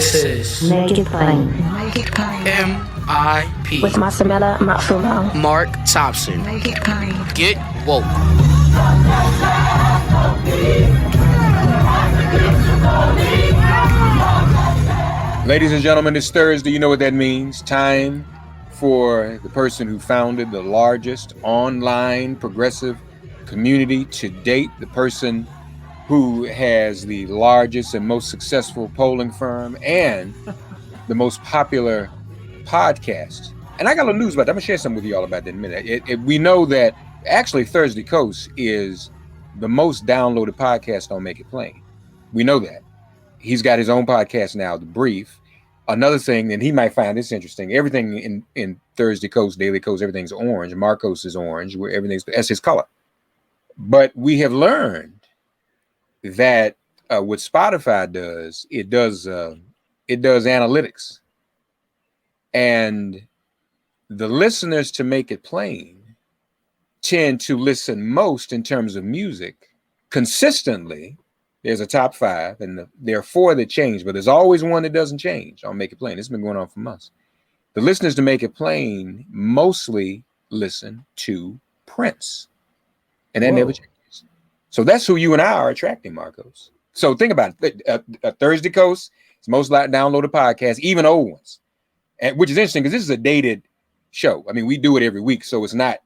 This is Make It Plain. MIP With Masamela Matfumo. Mark Thompson. Make it plain. Get woke. Ladies and gentlemen, it's Thursday. You know what that means. Time for the person who founded the largest online progressive community to date, the person who has the largest and most successful polling firm and the most popular podcast. And I got a little news about that. I'm going to share something with you all about that in a minute. We know that actually DailyKos is the most downloaded podcast on Make It Plain. We know that. He's got his own podcast now, The Brief. Another thing, and he might find this interesting, everything in DailyKos, everything's orange. Markos is orange, where that's his color. But we have learned that what Spotify does, it does analytics. And the listeners to Make It Plain tend to listen most in terms of music consistently. There's a top 5, and there are 4 that change, but there's always one that doesn't change on Make It Plain. It's been going on for months. The listeners to Make It Plain mostly listen to Prince, and that never changes. So that's who you and I are attracting, Markos. So think about it. DailyKos is most downloaded podcast, even old ones, which is interesting because this is a dated show. I mean, we do it every week, so it's not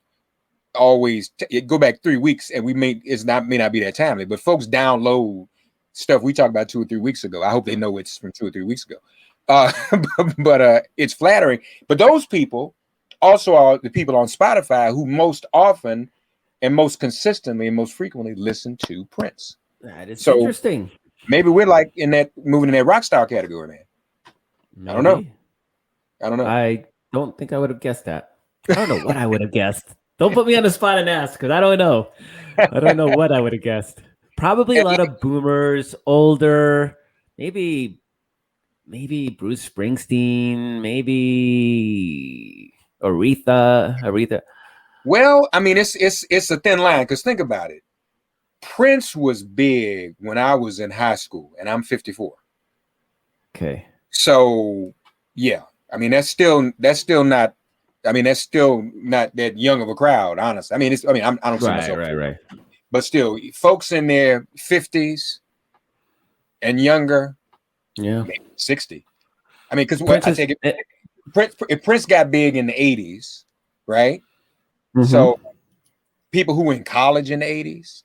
always go back 3 weeks, and may not be that timely. But folks download stuff we talked about 2 or 3 weeks ago. I hope they know it's from 2 or 3 weeks ago. But it's flattering. But those people also are the people on Spotify who most often and most consistently and most frequently listen to Prince. That is interesting. Maybe we're like moving in that rock star category, man. Maybe. I don't know. I don't think I would have guessed that. I don't know what I would have guessed. Don't put me on the spot and ask, because I don't know. I don't know what I would have guessed. Probably a lot of boomers, older, maybe Bruce Springsteen, maybe Aretha. Well, I mean, it's a thin line, because think about it. Prince was big when I was in high school, and I'm 54. Okay. So, yeah. I mean, that's still not that young of a crowd, honestly. I don't see myself. Right. But still, folks in their 50s and younger, maybe 60. I mean, because I take it, Prince got big in the 80s, right? Mm-hmm. So people who were in college in the 80s,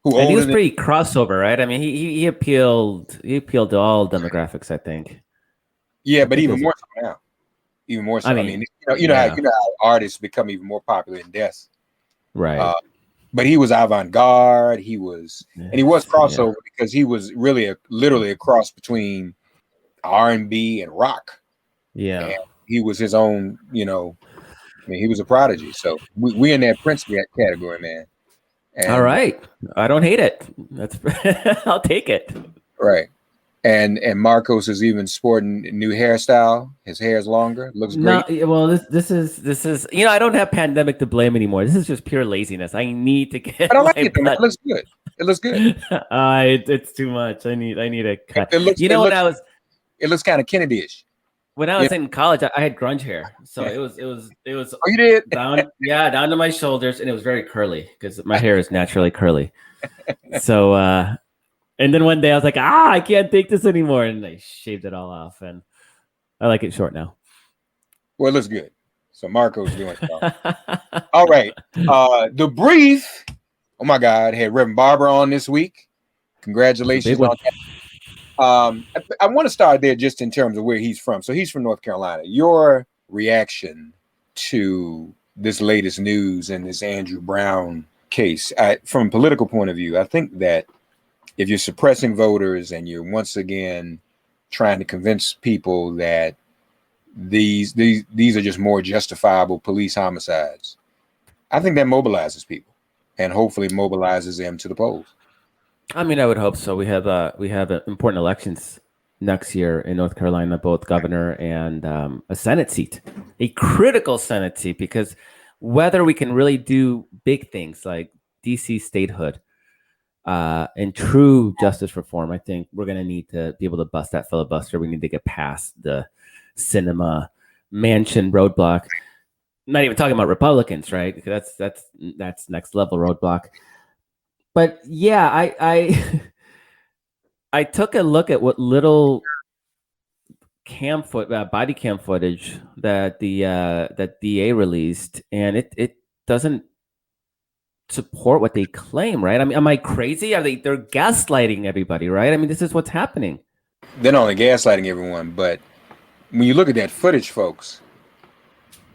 he was pretty crossover, right? I mean, he appealed to all demographics, I think. Yeah, but even more so now. Even more so. I mean you know how artists become even more popular in death, right? But he was avant-garde. He was crossover because he was really literally a cross between R&B and rock. Yeah, and he was his own. He was a prodigy. So we in that Prince category, man. And, all right, I don't hate it. That's I'll take it. Right. And Markos is even sporting a new hairstyle. His hair is longer. Looks great. No, well, this is I don't have pandemic to blame anymore. This is just pure laziness. I need to get. I don't like it. It looks good. It looks good. It's too much. I need a cut. It looks kind of Kennedy-ish. When I was in college, I had grunge hair, so it was. Oh, you did? down to my shoulders, and it was very curly because my hair is naturally curly. So. And then one day I was like, I can't take this anymore. And I shaved it all off. And I like it short now. Well, it looks good. So Marco's doing it. All right. The Brief. Oh, my God. Had Reverend Barber on this week. Congratulations on that. I want to start there just in terms of where he's from. So he's from North Carolina. Your reaction to this latest news and this Andrew Brown case, from a political point of view, I think that if you're suppressing voters and you're once again trying to convince people that these are just more justifiable police homicides, I think that mobilizes people and hopefully mobilizes them to the polls. I mean, I would hope so. We have important elections next year in North Carolina, both governor and a Senate seat, a critical Senate seat, because whether we can really do big things like DC statehood, and true justice reform, I think we're going to need to be able to bust that filibuster. We need to get past the cinema mansion roadblock. I'm not even talking about Republicans, right? Because that's next level roadblock. But yeah, I I took a look at what little body cam footage that that DA released, and it doesn't support what they claim, right? I mean, am I crazy? They're gaslighting everybody, right? I mean, this is what's happening. They're not only gaslighting everyone, but when you look at that footage, folks,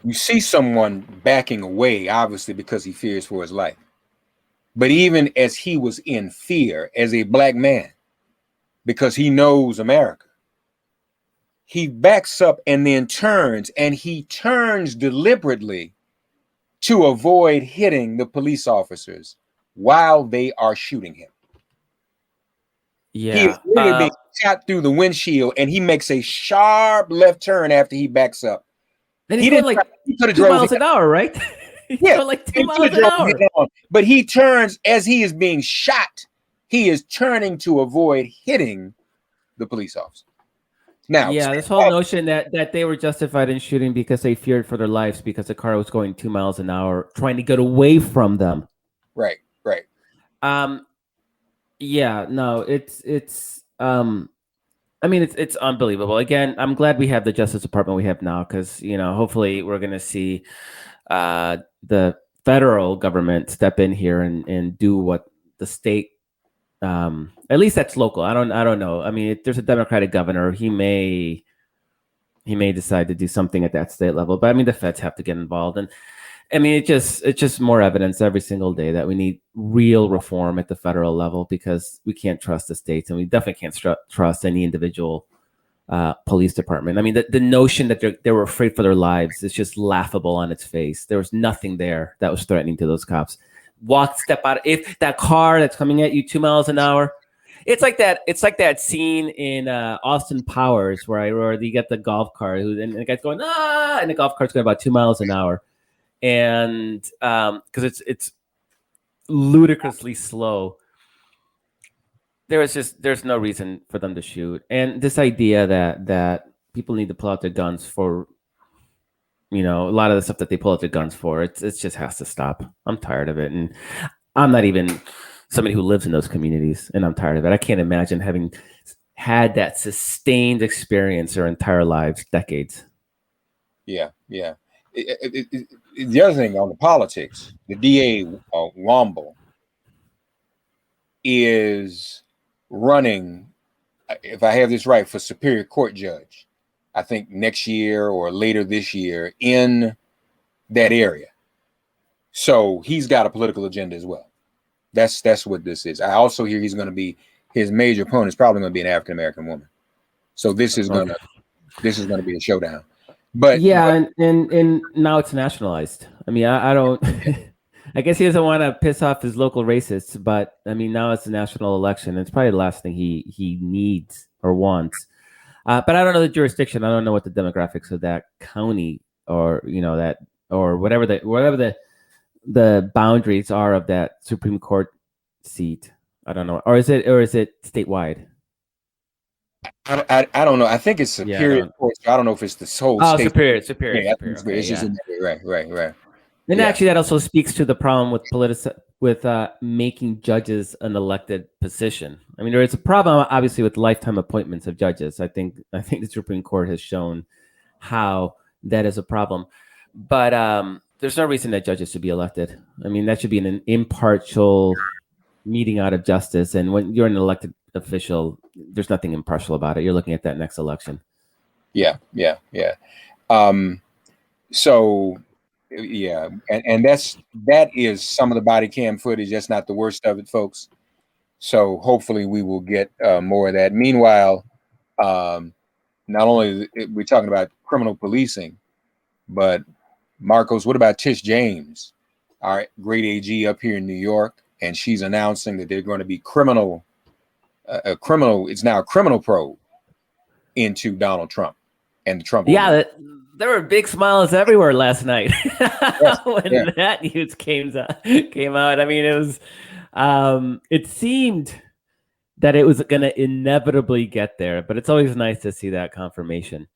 you see someone backing away, obviously because he fears for his life. But even as he was in fear as a black man, because he knows America, he backs up and then turns, and he turns deliberately to avoid hitting the police officers while they are shooting him. Yeah. He is literally being shot through the windshield, and he makes a sharp left turn after he backs up. And he's going like 2 miles an hour, right? Yeah, like 2 miles an hour. But he turns as he is being shot. He is turning to avoid hitting the police officer. Now, yeah, this whole notion that they were justified in shooting because they feared for their lives because the car was going 2 miles an hour, trying to get away from them. Right. Yeah, no, it's I mean, it's unbelievable. Again, I'm glad we have the Justice Department we have now, because hopefully we're going to see the federal government step in here and do what the state, at least that's local. I don't know. I mean, if there's a Democratic governor, he may decide to do something at that state level. But I mean, the feds have to get involved, and I mean, it's just more evidence every single day that we need real reform at the federal level, because we can't trust the states, and we definitely can't trust any individual police department. I mean, the notion that they were afraid for their lives is just laughable on its face. There was nothing there that was threatening to those cops. Step out. If that car that's coming at you 2 miles an hour, it's like that scene in Austin Powers where you get the golf cart and the guy's going and the golf cart's going about 2 miles an hour. And because it's ludicrously slow, there's no reason for them to shoot. And this idea that people need to pull out their guns for, a lot of the stuff that they pull out their guns for, it just has to stop. I'm tired of it, and I'm not even somebody who lives in those communities, and I'm tired of it. I can't imagine having had that sustained experience their entire lives, decades. Yeah. The other thing on the politics, the DA Womble is running, if I have this right, for Superior Court judge, I think next year or later this year in that area. So he's got a political agenda as well. That's what this is. I also hear he's going to be, his major opponent is probably going to be an African American woman. So this is going to be a showdown. But yeah, and now it's nationalized. I mean, I don't. I guess he doesn't want to piss off his local racists, but I mean, now it's a national election. It's probably the last thing he needs or wants. But I don't know the jurisdiction. I don't know what the demographics of that county or that or whatever the boundaries are of that Supreme Court seat. I don't know, or is it statewide? I don't know. I think it's Superior Court. So I don't know if it's the whole state. Superior. Yeah, it's just in there. Right. And actually, that also speaks to the problem with making judges an elected position. I mean, there is a problem, obviously, with lifetime appointments of judges. I think the Supreme Court has shown how that is a problem. But there's no reason that judges should be elected. I mean, that should be an impartial meeting out of justice. And when you're an elected official, there's nothing impartial about it. You're looking at that next election. Yeah. So yeah, and that is some of the body cam footage. That's not the worst of it, folks. So hopefully we will get more of that. Meanwhile, not only we're talking about criminal policing, but Markos, what about Tish James, our great AG up here in New York? And she's announcing that they're going to be it's now a criminal probe into Donald Trump and the Trump. Yeah, there were big smiles everywhere last night when that news came out. I mean, it was It seemed that it was going to inevitably get there, but it's always nice to see that confirmation.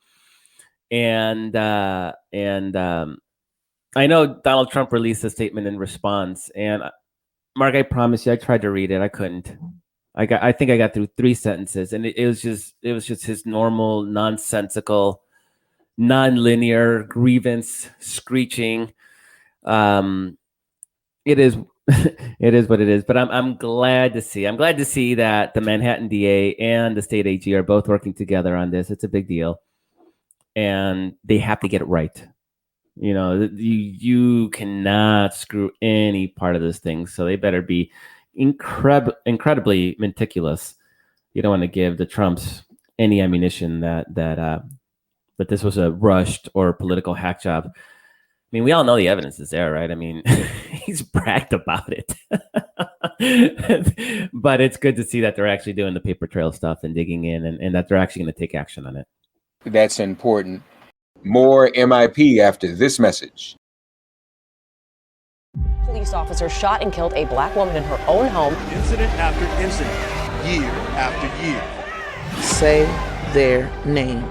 And I know Donald Trump released a statement in response, and Mark, I promise you, I tried to read it, I couldn't. I think I got through 3 sentences, and it was just his normal nonsensical, non-linear grievance screeching. It is it is what it is, but I'm glad to see that the Manhattan DA and the state AG are both working together on this. It's a big deal, and they have to get it right. You know, you cannot screw any part of this thing, so they better be incredibly meticulous. You don't want to give the Trumps any ammunition that this was a rushed or political hack job. I mean, we all know the evidence is there, right? I mean, he's bragged about it. But it's good to see that they're actually doing the paper trail stuff and digging in, and that they're actually going to take action on it. That's important. More MIP after this message. Police officer shot and killed a black woman in her own home. Incident after incident, year after year. Say Their Name,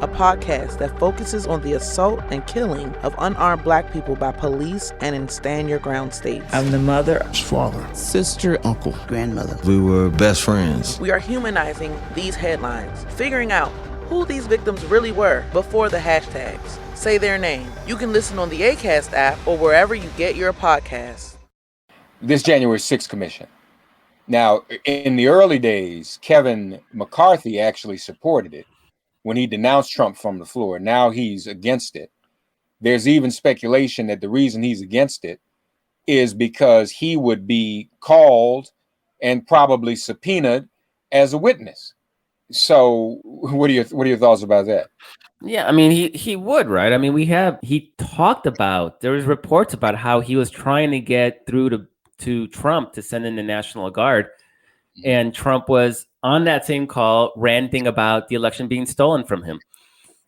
a podcast that focuses on the assault and killing of unarmed black people by police and in stand your ground states. I'm the mother, father, sister, uncle, grandmother. We were best friends. We are humanizing these headlines, figuring out who these victims really were before the hashtags. Say Their Name. You can listen on the Acast app or wherever you get your podcasts. This January 6th commission. Now, in the early days, Kevin McCarthy actually supported it when he denounced Trump from the floor. Now he's against it. There's even speculation that the reason he's against it is because he would be called and probably subpoenaed as a witness. So what are your thoughts about that? Yeah, I mean, he would, right? I mean, he talked about, there was reports about how he was trying to get through to Trump to send in the National Guard. And Trump was on that same call ranting about the election being stolen from him.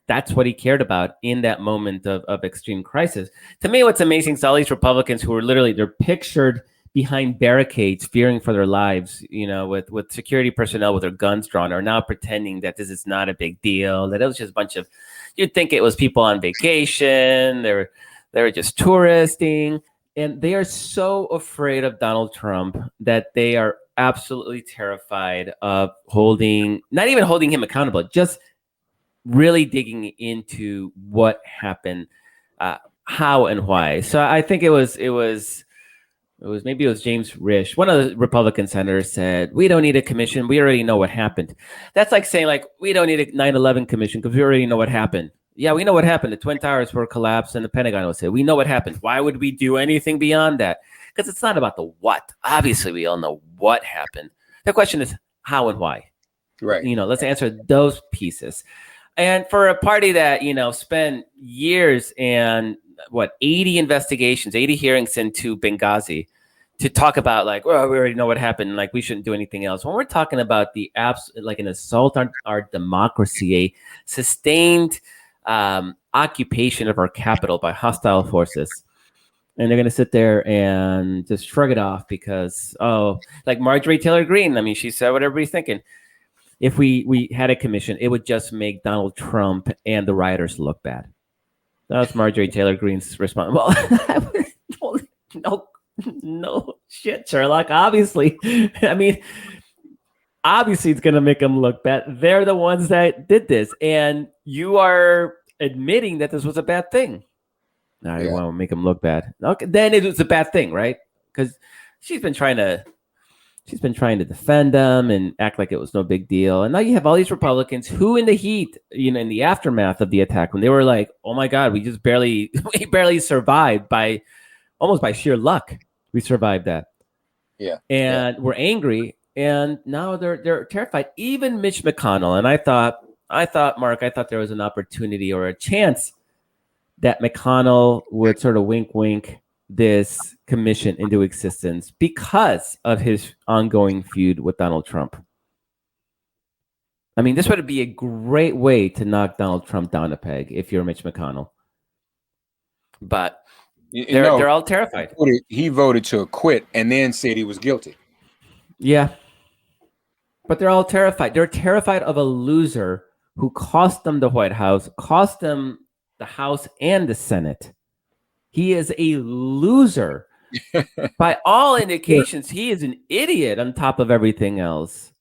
That's what he cared about in that moment of extreme crisis. To me, what's amazing is all these Republicans who are they're pictured behind barricades, fearing for their lives, you know, with security personnel with their guns drawn, are now pretending that this is not a big deal, that it was just a bunch of, you'd think it was people on vacation, they were just touristing. And they are so afraid of Donald Trump that they are absolutely terrified of not even holding him accountable, just really digging into what happened, how and why. So I think it was James Risch, one of the Republican senators, said, we don't need a commission. We already know what happened. That's like saying, like, we don't need a 9/11 commission because we already know what happened. Yeah, we know what happened. The Twin Towers were collapsed and the Pentagon was hit. We know what happened. Why would we do anything beyond that? Because it's not about the what. Obviously, we all know what happened. The question is how and why. Right. You know, let's answer those pieces. And for a party that, you know, spent years and 80 investigations, 80 hearings into Benghazi to talk about, like, well, we already know what happened, like we shouldn't do anything else. When we're talking about like an assault on our democracy, a sustained occupation of our capital by hostile forces, and they're going to sit there and just shrug it off because, like Marjorie Taylor Greene, I mean, she said what everybody's thinking. If we had a commission, it would just make Donald Trump and the rioters look bad. That was Marjorie Taylor Greene's response. Well, no shit, Sherlock. Obviously, I mean, obviously it's going to make them look bad. They're the ones that did this, and you are admitting that this was a bad thing. Now you want to make them look bad. Okay, then it was a bad thing, right? Because she's been trying to defend them and act like it was no big deal. And now you have all these Republicans who, in the heat, you know, in the aftermath of the attack, when they were like, "Oh my God, we barely survived almost by sheer luck. We survived that." Yeah. And we're angry, and now they're terrified. Even Mitch McConnell. And I thought, Mark, there was an opportunity or a chance that McConnell would sort of wink this commission into existence because of his ongoing feud with Donald Trump. I mean, this would be a great way to knock Donald Trump down a peg if you're Mitch McConnell. But They're all terrified. He voted to acquit and then said he was guilty. Yeah. But they're all terrified. They're terrified of a loser who cost them the White House, cost them the House and the Senate. He is a loser. By all indications, he is an idiot on top of everything else.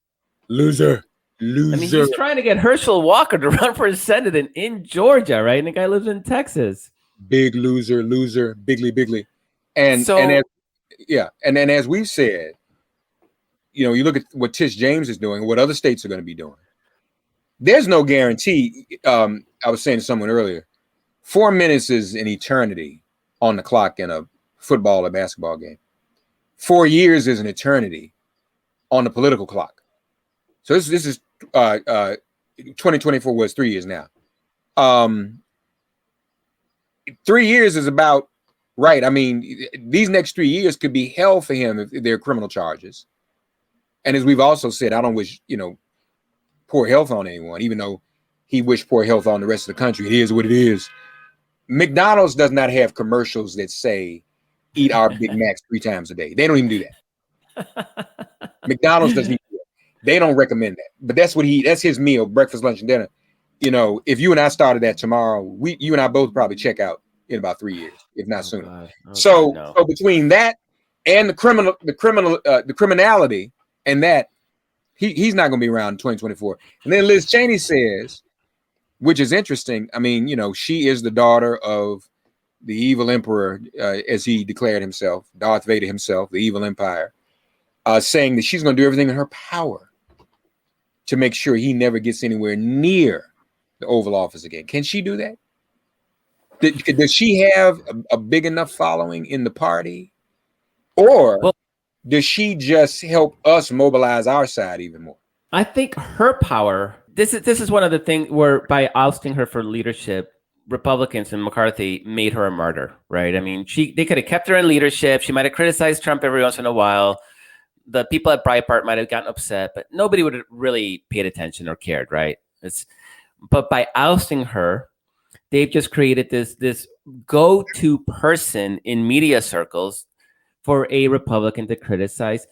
Loser. I mean, he's trying to get Herschel Walker to run for Senate in Georgia, right? And the guy lives in Texas. Big loser, bigly. And then as we've said, you look at what Tish James is doing, what other states are going to be doing. There's no guarantee. I was saying to someone earlier, 4 minutes is an eternity on the clock in a football or basketball game. 4 years is an eternity on the political clock. So this is 2024 was 3 years now. 3 years is about right. I mean, these next 3 years could be hell for him if they're criminal charges. And as we've also said, I don't wish, poor health on anyone, even though he wished poor health on the rest of the country. It is what it is. McDonald's does not have commercials that say, eat our Big Macs 3 times a day. They don't even do that. McDonald's doesn't even do that. They don't recommend that. But that's his meal, breakfast, lunch, and dinner. If you and I started that tomorrow, you and I both probably check out in about 3 years, if not sooner. So between that and the criminality and that, he's not going to be around in 2024. And then Liz Cheney says, which is interesting. I mean, she is the daughter of the evil emperor, as he declared himself, Darth Vader himself, the evil empire, saying that she's going to do everything in her power to make sure he never gets anywhere near the Oval Office again. Can she do that? Does she have a big enough following in the party? Or does she just help us mobilize our side even more? I think her power, this is one of the things where by ousting her for leadership, Republicans and McCarthy made her a martyr, right? I mean, they could have kept her in leadership. She might have criticized Trump every once in a while. The people at Breitbart might have gotten upset, but nobody would have really paid attention or cared, right? But by ousting her, they've just created this go-to person in media circles for a Republican to criticize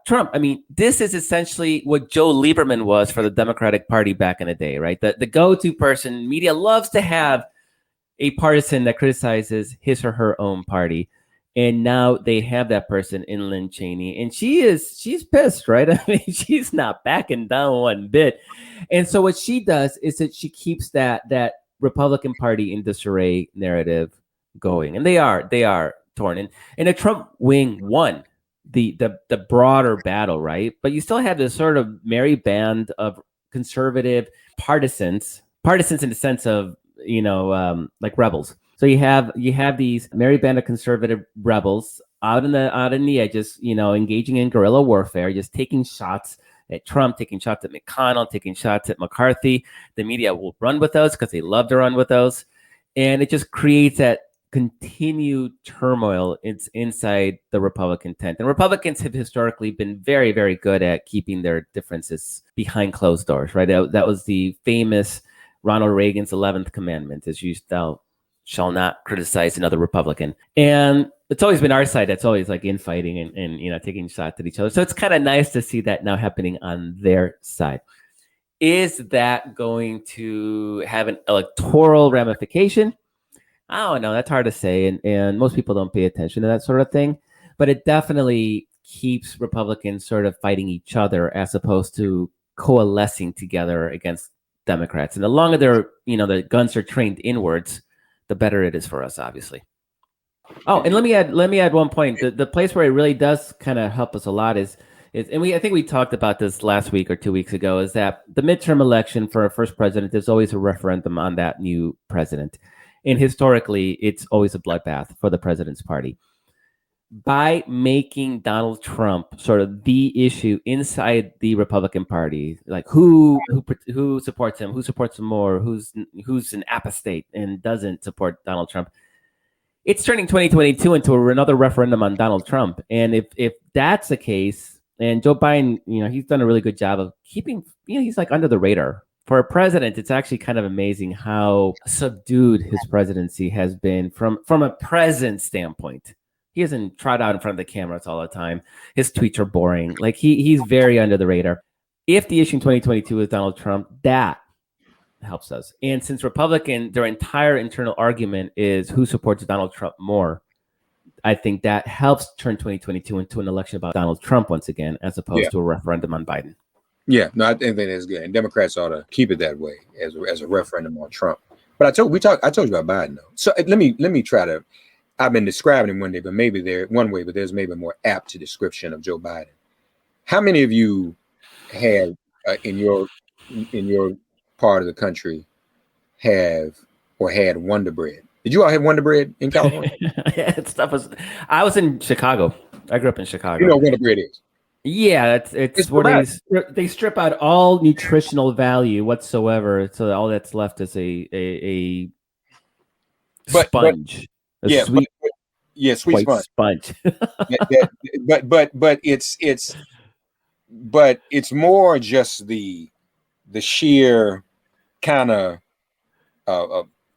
Trump. I mean, this is essentially what Joe Lieberman was for the Democratic Party back in the day, right? The go-to person. Media loves to have a partisan that criticizes his or her own party. And now they have that person in Liz Cheney, and she's pissed, right? I mean, she's not backing down one bit. And so what she does is that she keeps that Republican Party in disarray narrative going, and they are torn. And the Trump wing won the broader battle, right? But you still have this sort of merry band of conservative partisans in the sense of like rebels. So you have these merry band of conservative rebels out in the edges, engaging in guerrilla warfare, just taking shots at Trump, taking shots at McConnell, taking shots at McCarthy. The media will run with those because they love to run with those, and it just creates that continued turmoil inside the Republican tent. And Republicans have historically been very, very good at keeping their differences behind closed doors, right? That was the famous Ronald Reagan's 11th commandment, is thou shall not criticize another Republican. And it's always been our side that's always like infighting and taking shots at each other. So it's kind of nice to see that now happening on their side. Is that going to have an electoral ramification? I don't know. That's hard to say. And most people don't pay attention to that sort of thing. But it definitely keeps Republicans sort of fighting each other as opposed to coalescing together against Democrats. And the longer the guns are trained inwards, the better it is for us, obviously. Oh, and let me add one point. The place where it really does kind of help us a lot is I think we talked about this last week or 2 weeks ago, is that the midterm election for our first president is always a referendum on that new president. And historically, it's always a bloodbath for the president's party. By making Donald Trump sort of the issue inside the Republican Party, like who supports him, who supports him more, who's an apostate and doesn't support Donald Trump, it's turning 2022 into another referendum on Donald Trump. And if that's the case, and Joe Biden, he's done a really good job of keeping, he's like under the radar for a president, it's actually kind of amazing how subdued his presidency has been from a presence standpoint. He hasn't trot out in front of the cameras all the time. His tweets are boring. Like he's very under the radar. If the issue in 2022 is Donald Trump, that helps us. And since Republican, their entire internal argument is who supports Donald Trump more, I think that helps turn 2022 into an election about Donald Trump once again, as opposed to a referendum on Biden. Yeah, no, I think that's good, and Democrats ought to keep it that way as a referendum on Trump. But I told you about Biden though. So let me try to. I've been describing him one day, but maybe there's maybe a more apt description of Joe Biden. How many of you have in your part of the country had Wonder Bread? Did you all have Wonder Bread in California? I was in Chicago. I grew up in Chicago. You know what Wonder Bread is? Yeah, it's where they strip out all nutritional value whatsoever, so all that's left is a sponge. Sweet sponge. but it's more just the sheer kind of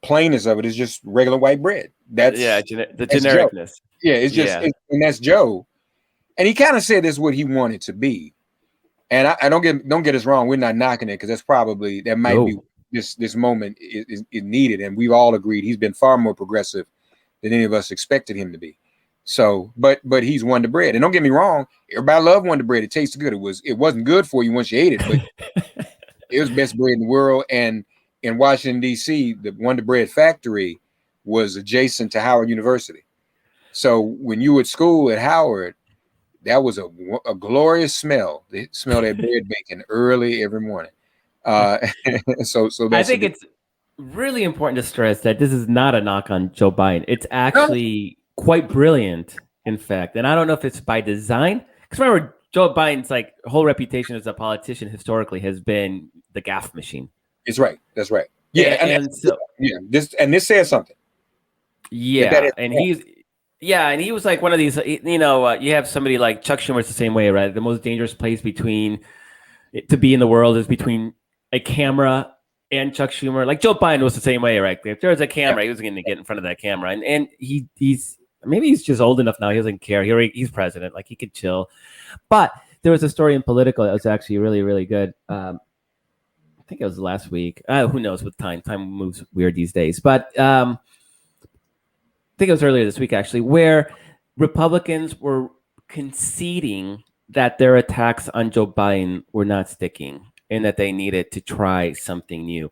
plainness of it is just regular white bread. That's the genericness. It's just and that's Joe. And he kind of said this is what he wanted to be. And I don't get us wrong. We're not knocking it because that might be this moment is needed. And we've all agreed he's been far more progressive than any of us expected him to be. So, but he's Wonder Bread. And don't get me wrong, everybody loved Wonder Bread. It tasted good. It wasn't good for you once you ate it, but it was best bread in the world. And in Washington, D.C., the Wonder Bread factory was adjacent to Howard University. So when you were at school at Howard, that was a glorious smell. They smell that bread baking early every morning. So that's I think it's really important to stress that this is not a knock on Joe Biden. It's actually quite brilliant, in fact. And I don't know if it's by design. Because remember, Joe Biden's whole reputation as a politician historically has been the gaffe machine. It's right. That's right. Yeah, this says something. Yeah, and he was like one of these, you have somebody like Chuck Schumer's the same way, right? The most dangerous place to be in the world is between a camera and Chuck Schumer. Like Joe Biden was the same way, right? If there was a camera, he was going to get in front of that camera. And he's just old enough now. He doesn't care. He's president. Like he could chill. But there was a story in Politico that was actually really, really good. I think it was last week. Who knows with time? Time moves weird these days. But I think it was earlier this week, actually, where Republicans were conceding that their attacks on Joe Biden were not sticking and that they needed to try something new.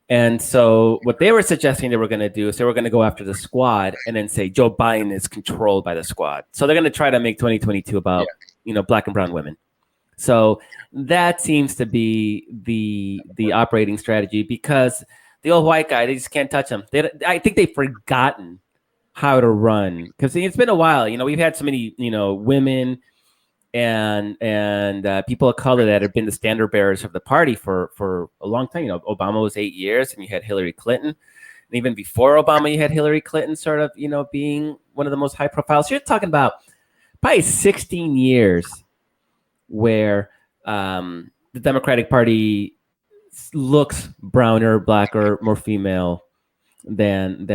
And so what they were suggesting they were going to do is they were going to go after the squad and then say Joe Biden is controlled by the squad. So they're going to try to make 2022 about, black and brown women. So that seems to be the operating strategy because the old white guy, they just can't touch him. I think they've forgotten how to run because it's been a while. We've had so many, women and people of color that have been the standard bearers of the party for a long time. Obama was 8 years, and you had Hillary Clinton, and even before Obama, you had Hillary Clinton sort of, being one of the most high profile. So you're talking about probably 16 years where the Democratic Party looks browner, blacker, more female than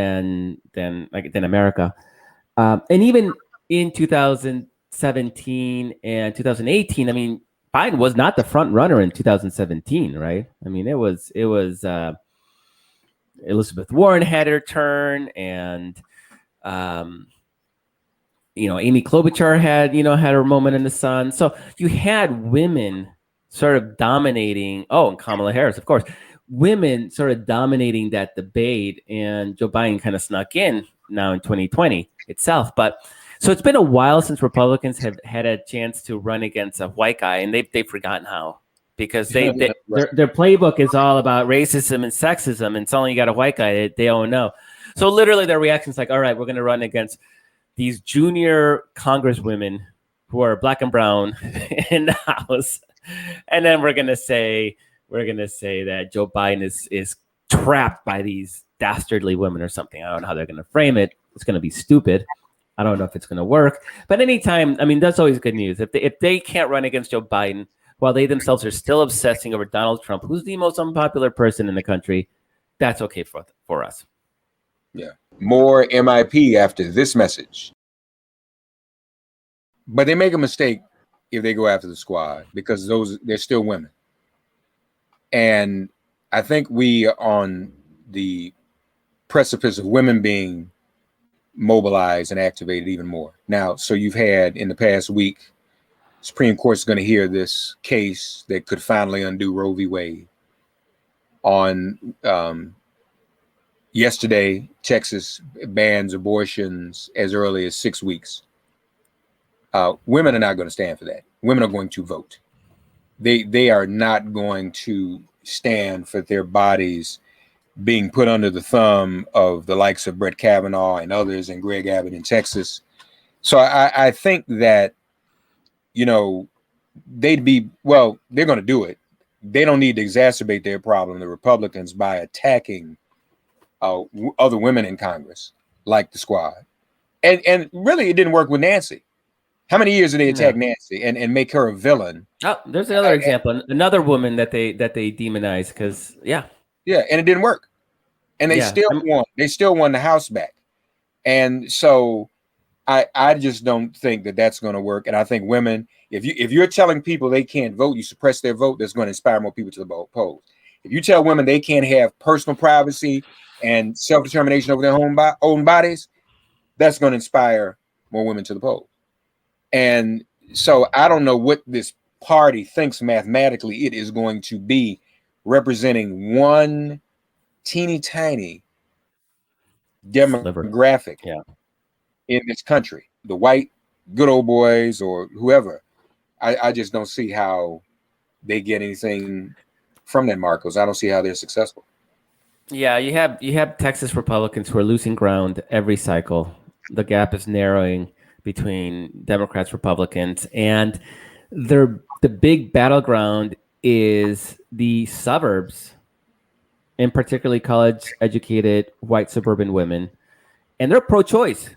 America, and even in 2017 and 2018, I mean, Biden was not the front runner in 2017, right? I mean, it was Elizabeth Warren had her turn, and Amy Klobuchar had her moment in the sun. So you had women sort of dominating. Oh, and Kamala Harris, of course. Women sort of dominating that debate, and Joe Biden kind of snuck in now in 2020 itself. But so it's been a while since Republicans have had a chance to run against a white guy, and they've forgotten how, because their playbook is all about racism and sexism, and suddenly you got a white guy they don't know. So literally their reaction is like, all right, we're going to run against these junior congresswomen who are black and brown in the House, and then we're going to say that Joe Biden is trapped by these dastardly women or something. I don't know how they're going to frame it. It's going to be stupid. I don't know if it's going to work. But anytime, I mean, that's always good news. If they can't run against Joe Biden, while they themselves are still obsessing over Donald Trump, who's the most unpopular person in the country. That's okay for us. Yeah. More MIP after this message. But they make a mistake if they go after the squad, because they're still women. And I think we are on the precipice of women being mobilized and activated even more. Now, so you've had in the past week, Supreme Court is going to hear this case that could finally undo Roe v. Wade. On yesterday, Texas bans abortions as early as 6 weeks. Women are not going to stand for that. Women are going to vote. They are not going to stand for their bodies being put under the thumb of the likes of Brett Kavanaugh and others and Greg Abbott in Texas. So I think that, you know, they're going to do it. They don't need to exacerbate their problem, the Republicans, by attacking other women in Congress, like the squad. And really, it didn't work with Nancy. How many years did they attack Nancy and make her a villain? Oh, there's another example. Another woman that they demonize because, yeah, and it didn't work. And they still won. They still won the House back. And so I just don't think that that's going to work. And I think women, if you're telling people they can't vote, you suppress their vote, that's going to inspire more people to the polls. If you tell women they can't have personal privacy and self-determination over their own bodies, that's going to inspire more women to the polls. And so I don't know what this party thinks mathematically it is going to be representing one teeny tiny demographic in this country, the white good old boys or whoever. I just don't see how they get anything from that, Markos. I don't see how they're successful. Yeah, you have Texas Republicans who are losing ground every cycle. The gap is narrowing between Democrats, Republicans, and the big battleground is the suburbs, and particularly college-educated white suburban women, and they're pro-choice.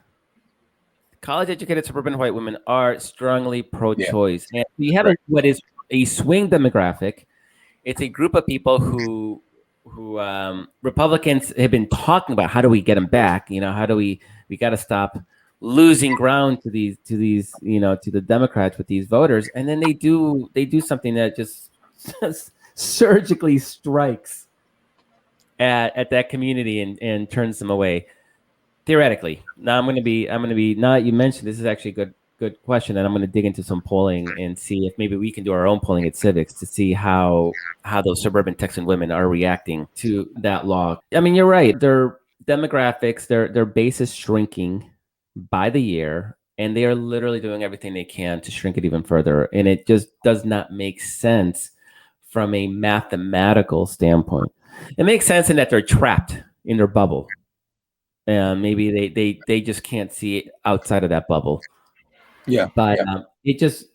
College-educated suburban white women are strongly pro-choice. And we have what is a swing demographic. It's a group of people who Republicans have been talking about. How do we get them back? You know, how do we got to stop losing ground to these, you know, to the Democrats with these voters. And then they do something that just surgically strikes at that community and turns them away. Theoretically. Now I'm going to be, now you mentioned this is actually a good question. And I'm going to dig into some polling and see if maybe we can do our own polling at Civiqs to see how those suburban Texan women are reacting to that law. I mean, you're right. Their demographics, their base is shrinking by the year, and they are literally doing everything they can to shrink it even further. And it just does not make sense from a mathematical standpoint. It makes sense in that they're trapped in their bubble. And maybe they just can't see it outside of that bubble. Yeah. But it just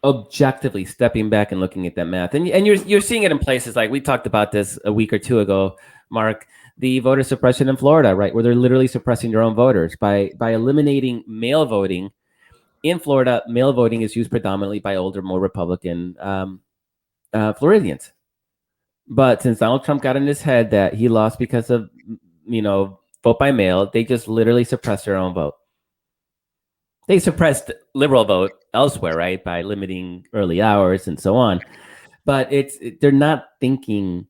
objectively stepping back and looking at that math. And you're seeing it in places like we talked about this a week or two ago, Mark, the voter suppression in Florida, right, where they're literally suppressing their own voters by eliminating mail voting. In Florida, mail voting is used predominantly by older, more Republican Floridians. But since Donald Trump got in his head that he lost because of, you know, vote by mail, they just literally suppressed their own vote. They suppressed liberal vote elsewhere, right, by limiting early hours and so on. But they're not thinking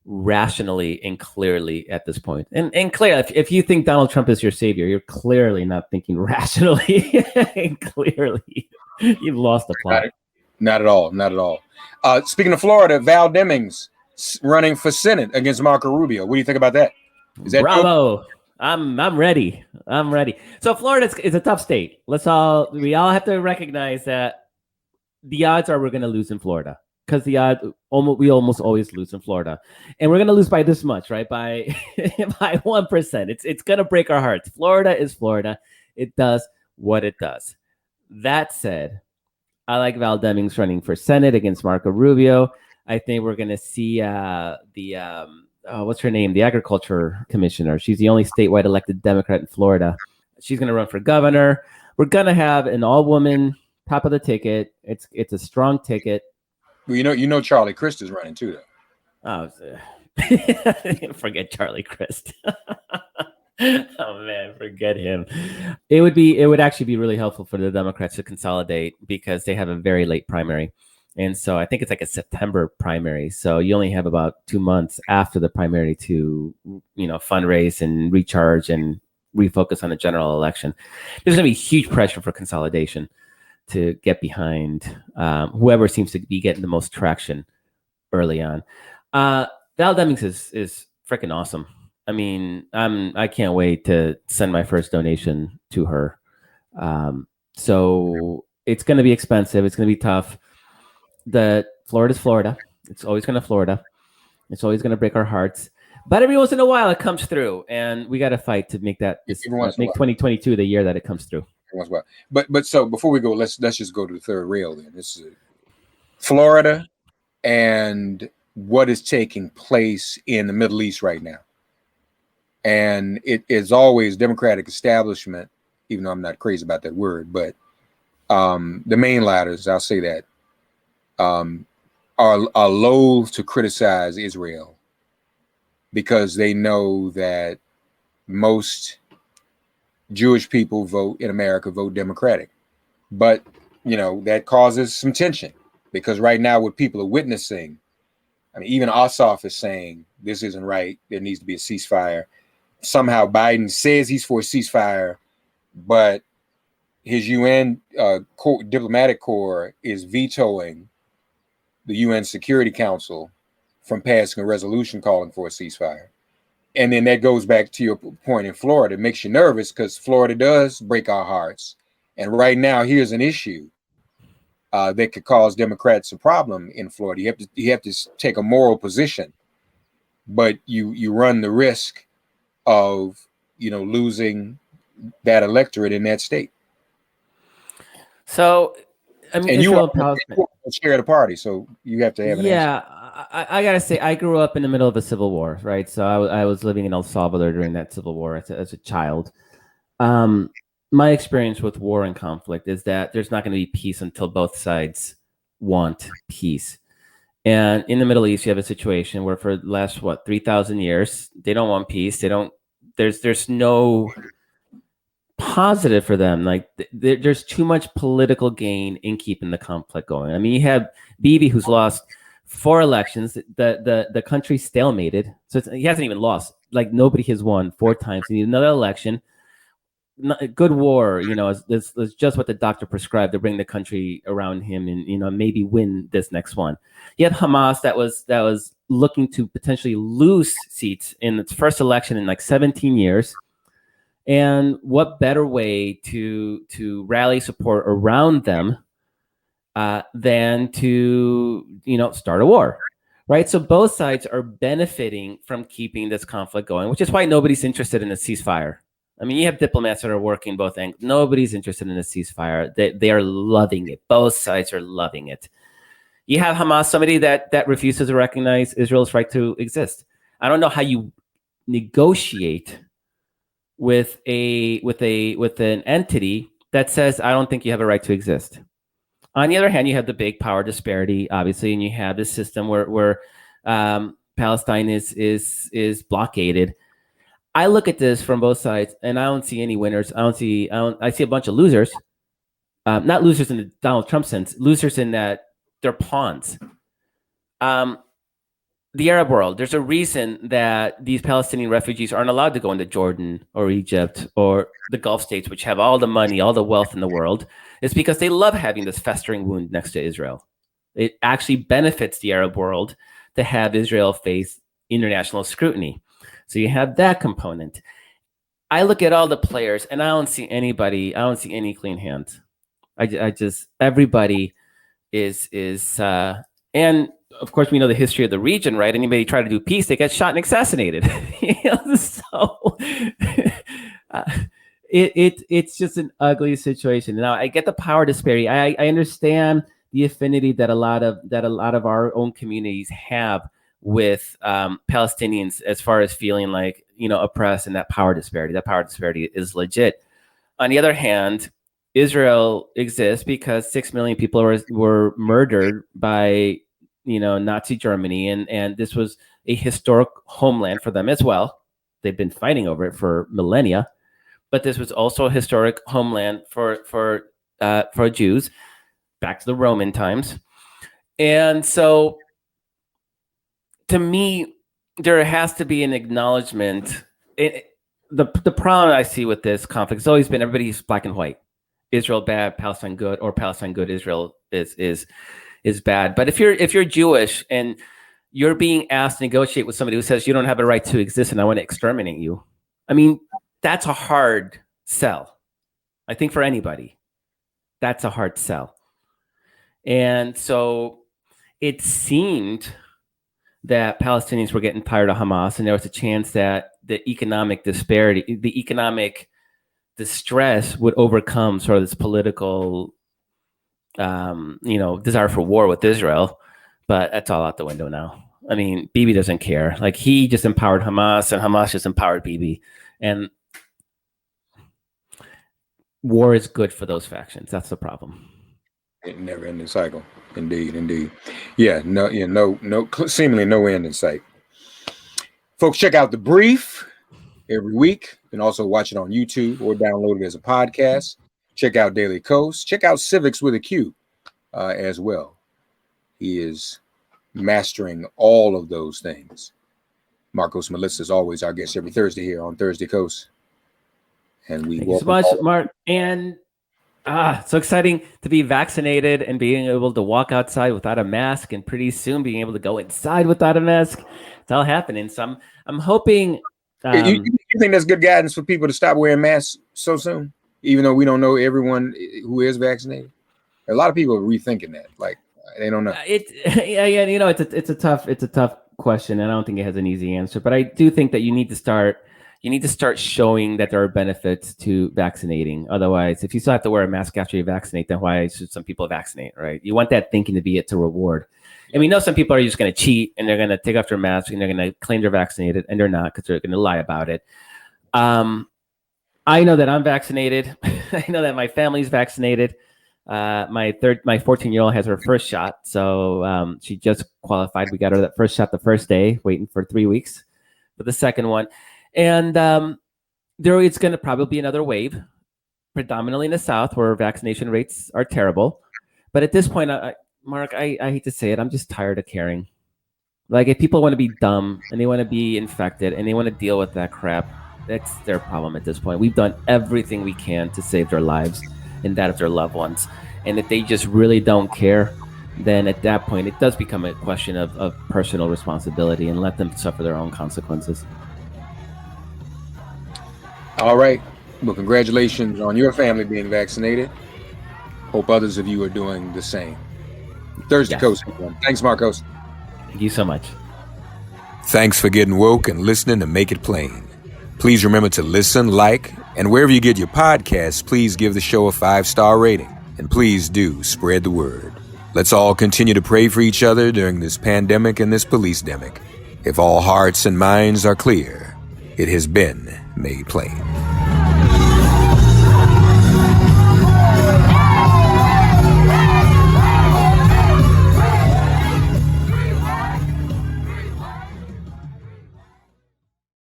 rationally and clearly at this point. And clearly, if you think Donald Trump is your savior, you're clearly not thinking rationally and clearly. You've lost the plot. Not at all. Not at all. Speaking of Florida, Val Demings running for Senate against Marco Rubio. What do you think about that? Is that bravo? Dope? I'm ready. I'm ready. So Florida is a tough state. We all have to recognize that the odds are we're going to lose in Florida. Because we almost always lose in Florida, and we're gonna lose by this much, right? By 1%. It's gonna break our hearts. Florida is Florida. It does what it does. That said, I like Val Demings running for Senate against Marco Rubio. I think we're gonna see what's her name? The agriculture commissioner. She's the only statewide elected Democrat in Florida. She's gonna run for governor. We're gonna have an all-woman top of the ticket. It's a strong ticket. Well, you know Charlie Crist is running too, though. Oh, forget Charlie Crist. Oh man, forget him. It would actually be really helpful for the Democrats to consolidate because they have a very late primary. And so I think it's like a September primary. So you only have about 2 months after the primary to, fundraise and recharge and refocus on the general election. There's going to be huge pressure for consolidation to get behind whoever seems to be getting the most traction early on. Val Demings is freaking awesome. I mean, I can't wait to send my first donation to her. So it's going to be expensive. It's going to be tough. Florida's Florida. It's always going to Florida. It's always going to break our hearts. But every once in a while, it comes through, and we got to fight to make that make 2022 the year that it comes through. But so before we go, let's just go to the third rail. Then this is Florida and what is taking place in the Middle East right now. And it is always Democratic establishment, even though I'm not crazy about that word, but the mainliners, I'll say that, are loath to criticize Israel because they know that most Jewish people in America vote Democratic. But, that causes some tension because right now what people are witnessing, I mean, even Ossoff is saying this isn't right. There needs to be a ceasefire. Somehow Biden says he's for a ceasefire, but his UN diplomatic corps is vetoing the UN Security Council from passing a resolution calling for a ceasefire. And then that goes back to your point in Florida. It makes you nervous because Florida does break our hearts. And right now, here's an issue that could cause Democrats a problem in Florida. You have to take a moral position, but you run the risk of losing that electorate in that state. So, I mean, and you are share the party, so you have to have an answer. I gotta say, I grew up in the middle of a civil war, right? So I was living in El Salvador during that civil war as a child. My experience with war and conflict is that there's not going to be peace until both sides want peace. And in the Middle East, you have a situation where for the last 3,000 years, they don't want peace. There's no positive for them. Like there's too much political gain in keeping the conflict going. I mean, you have Bibi who's lost 4 elections. The country stalemated, so he hasn't even lost. Like nobody has won 4 times. He needs another election. Good war, is just what the doctor prescribed to bring the country around him and maybe win this next one. You have Hamas that was looking to potentially lose seats in its first election in 17 years. And what better way to rally support around them than to start a war, right? So both sides are benefiting from keeping this conflict going, which is why nobody's interested in a ceasefire. I mean, you have diplomats that are working both angles. Nobody's interested in a ceasefire. They are loving it. Both sides are loving it. You have Hamas, somebody that refuses to recognize Israel's right to exist. I don't know how you negotiate with an entity that says, I don't think you have a right to exist. On the other hand, you have the big power disparity, obviously, and you have this system where Palestine is blockaded. I look at this from both sides, and I don't see any winners. I see a bunch of losers. Not losers in the Donald Trump sense, losers in that they're pawns. The Arab world, there's a reason that these Palestinian refugees aren't allowed to go into Jordan or Egypt or the Gulf states, which have all the money, all the wealth in the world. It's because they love having this festering wound next to Israel. It actually benefits the Arab world to have Israel face international scrutiny. So you have that component. I look at all the players and I don't see any clean hands. I just, everybody is, and of course we know the history of the region, right? Anybody try to do peace, they get shot and assassinated. It's just an ugly situation. Now I get the power disparity. I understand the affinity that a lot of our own communities have with Palestinians as far as feeling like, oppressed, and that power disparity is legit. On the other hand, Israel exists because 6 million people were murdered by Nazi Germany, and this was a historic homeland for them as well. They've been fighting over it for millennia, but this was also a historic homeland for Jews back to the Roman times. And so, to me, there has to be an acknowledgement. The problem I see with this conflict has always been everybody's black and white. Israel bad, Palestine good, or Palestine good, Israel is bad. But if you're Jewish and you're being asked to negotiate with somebody who says you don't have a right to exist and I want to exterminate you, I mean, that's a hard sell. I think for anybody, that's a hard sell. And so it seemed that Palestinians were getting tired of Hamas, and there was a chance that the economic disparity, the economic distress would overcome sort of this political, desire for war with Israel. But that's all out the window now. I mean, Bibi doesn't care. Like, he just empowered Hamas, and Hamas just empowered Bibi. And war is good for those factions. That's the problem. Never-ending cycle. Indeed. Yeah, seemingly no end in sight. Folks, check out The Brief every week. You can also watch it on YouTube or download it as a podcast. Check out DailyKos. Check out Civiqs with a Q as well. He is mastering all of those things. Markos Moulitsas is always our guest every Thursday here on DailyKos. And we Thank you so much, Mark. And so exciting to be vaccinated and being able to walk outside without a mask, and pretty soon being able to go inside without a mask. It's all happening. So I'm hoping. You think that's good guidance for people to stop wearing masks so soon, even though we don't know everyone who is vaccinated? A lot of people are rethinking that. Like, they don't know. It's a tough question, and I don't think it has an easy answer. But I do think that you need to start showing that there are benefits to vaccinating. Otherwise, if you still have to wear a mask after you vaccinate, then why should some people vaccinate, right? You want that thinking to be it to reward. And we know some people are just going to cheat, and they're going to take off their mask, and they're going to claim they're vaccinated, and they're not, because they're going to lie about it. I know that I'm vaccinated. I know that my family's vaccinated. My 14-year-old has her first shot, so she just qualified. We got her that first shot the first day, waiting for 3 weeks for the second one. And there is going to probably be another wave, predominantly in the South, where vaccination rates are terrible. But at this point, Mark, I hate to say it, I'm just tired of caring. Like, if people want to be dumb and they want to be infected and they want to deal with that crap, that's their problem at this point. We've done everything we can to save their lives and that of their loved ones. And if they just really don't care, then at that point, it does become a question of personal responsibility, and let them suffer their own consequences. All right. Well, congratulations on your family being vaccinated. Hope others of you are doing the same. Thursday Coast. Thanks, Markos. Thank you so much. Thanks for getting woke and listening to Make It Plain. Please remember to listen, like, and wherever you get your podcasts, please give the show a 5-star rating. And please do spread the word. Let's all continue to pray for each other during this pandemic and this police-demic. If all hearts and minds are clear, it has been made plain.